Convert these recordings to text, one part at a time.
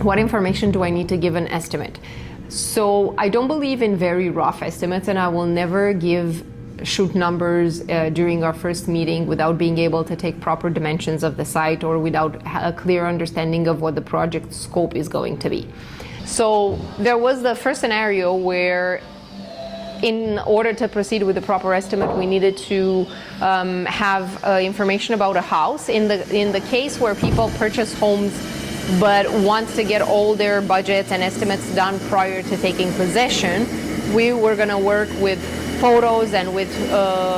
What information do I need to give an estimate? So I don't believe in very rough estimates, and I will never shoot numbers during our first meeting without being able to take proper dimensions of the site or without a clear understanding of what the project scope is going to be. So there was the first scenario where, in order to proceed with the proper estimate, we needed to have information about a house. In the case where people purchase homes but want to get all their budgets and estimates done prior to taking possession, we were going to work with photos and with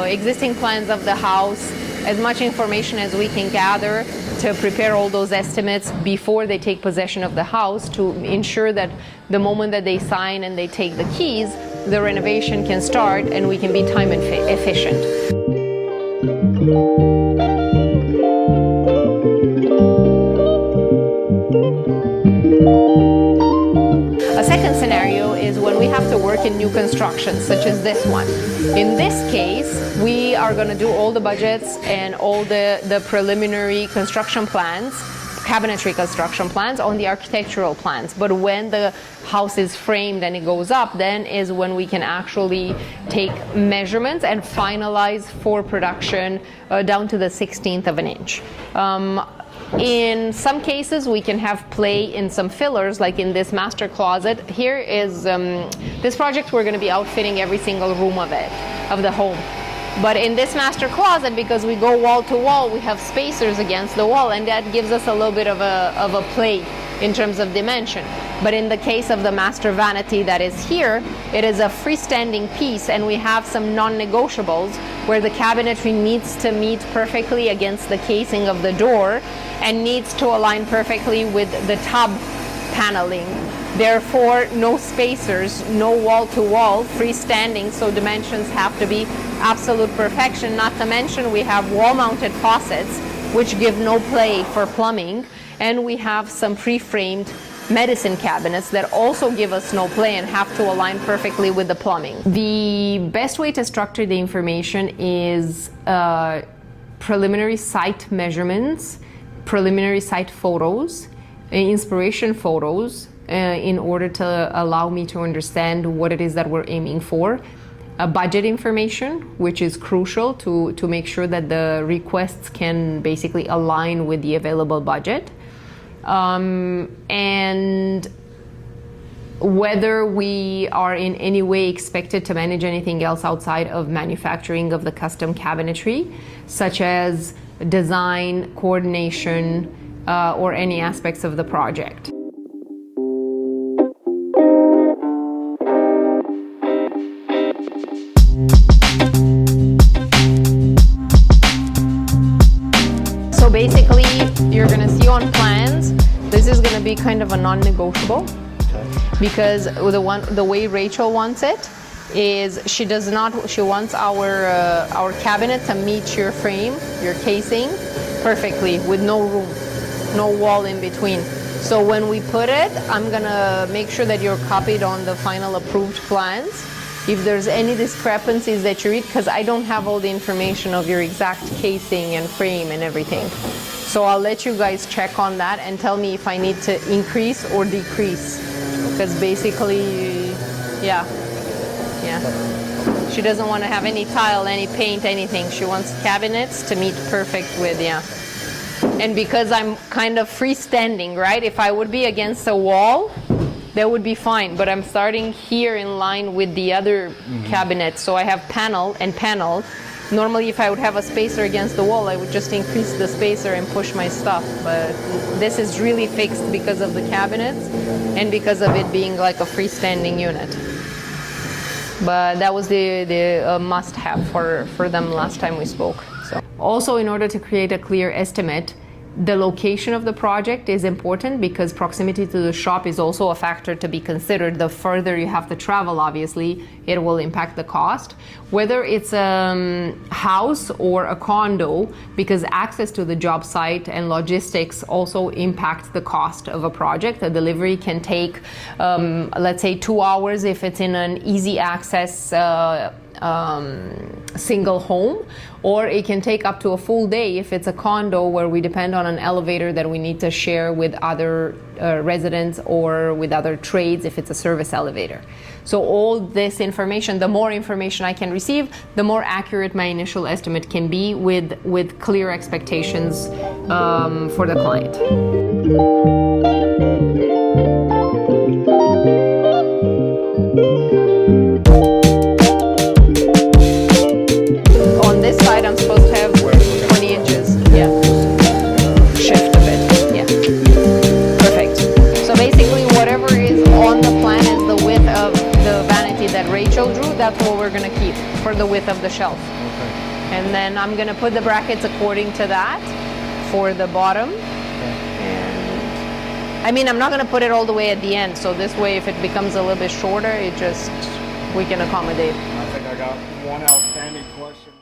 existing plans of the house, as much information as we can gather to prepare all those estimates before they take possession of the house, to ensure that the moment that they sign and they take the keys, the renovation can start and we can be time efficient. A second scenario is when we have to work in new construction, such as this one. In this case, we are going to do all the budgets and all the preliminary construction plans, cabinetry construction plans on the architectural plans. But when the house is framed and it goes up, then is when we can actually take measurements and finalize for production down to the 16th of an inch. In some cases, we can have play in some fillers, like in this master closet. Here is this project, we're going to be outfitting every single room of the home. But in this master closet, because we go wall to wall, we have spacers against the wall, and that gives us a little bit of a play in terms of dimension. But in the case of the master vanity that is here, it is a freestanding piece, and we have some non-negotiables where the cabinetry needs to meet perfectly against the casing of the door and needs to align perfectly with the tub paneling. Therefore, no spacers, no wall-to-wall, freestanding, so dimensions have to be absolute perfection. Not to mention we have wall-mounted faucets, which give no play for plumbing, and we have some pre-framed medicine cabinets that also give us no play and have to align perfectly with the plumbing. The best way to structure the information is preliminary site measurements, preliminary site photos, inspiration photos, in order to allow me to understand what it is that we're aiming for. Budget information, which is crucial to make sure that the requests can basically align with the available budget. And whether we are in any way expected to manage anything else outside of manufacturing of the custom cabinetry, such as design, coordination, or any aspects of the project. So basically, you're going to see on plans, this is going to be kind of a non-negotiable, because the way Rachel wants it is she wants our cabinet to meet your frame, your casing, perfectly, with no room, no wall in between. So when we put it, I'm gonna make sure that you're copied on the final approved plans. If there's any discrepancies that you read, because I don't have all the information of your exact casing and frame and everything. So I'll let you guys check on that and tell me if I need to increase or decrease. Because basically, yeah. She doesn't want to have any tile, any paint, anything. She wants cabinets to meet perfect with, And because I'm kind of freestanding, right? If I would be against a wall, that would be fine. But I'm starting here in line with the other cabinet. So I have panel and panel. Normally, if I would have a spacer against the wall, I would just increase the spacer and push my stuff. But this is really fixed because of the cabinets and because of it being like a freestanding unit. But that was the must-have for them last time we spoke. So, also, in order to create a clear estimate, the location of the project is important, because proximity to the shop is also a factor to be considered. The further you have to travel, obviously, it will impact the cost. Whether it's a house or a condo, because access to the job site and logistics also impact the cost of a project. A delivery can take, let's say, 2 hours if it's in an easy access single home, or it can take up to a full day if it's a condo where we depend on an elevator that we need to share with other residents or with other trades if it's a service elevator. So all this information, the more information I can receive, the more accurate my initial estimate can be with clear expectations for the client. On this side, I'm supposed to have 20 inches. Yeah. Shift a bit. Yeah. Perfect. So basically, whatever is on the plan is the width of the vanity that Rachel drew. That's what we're going to keep for the width of the shelf. Okay. And then I'm going to put the brackets according to that for the bottom. And I mean, I'm not going to put it all the way at the end. So this way, if it becomes a little bit shorter, we can accommodate. I think I got one outstanding question.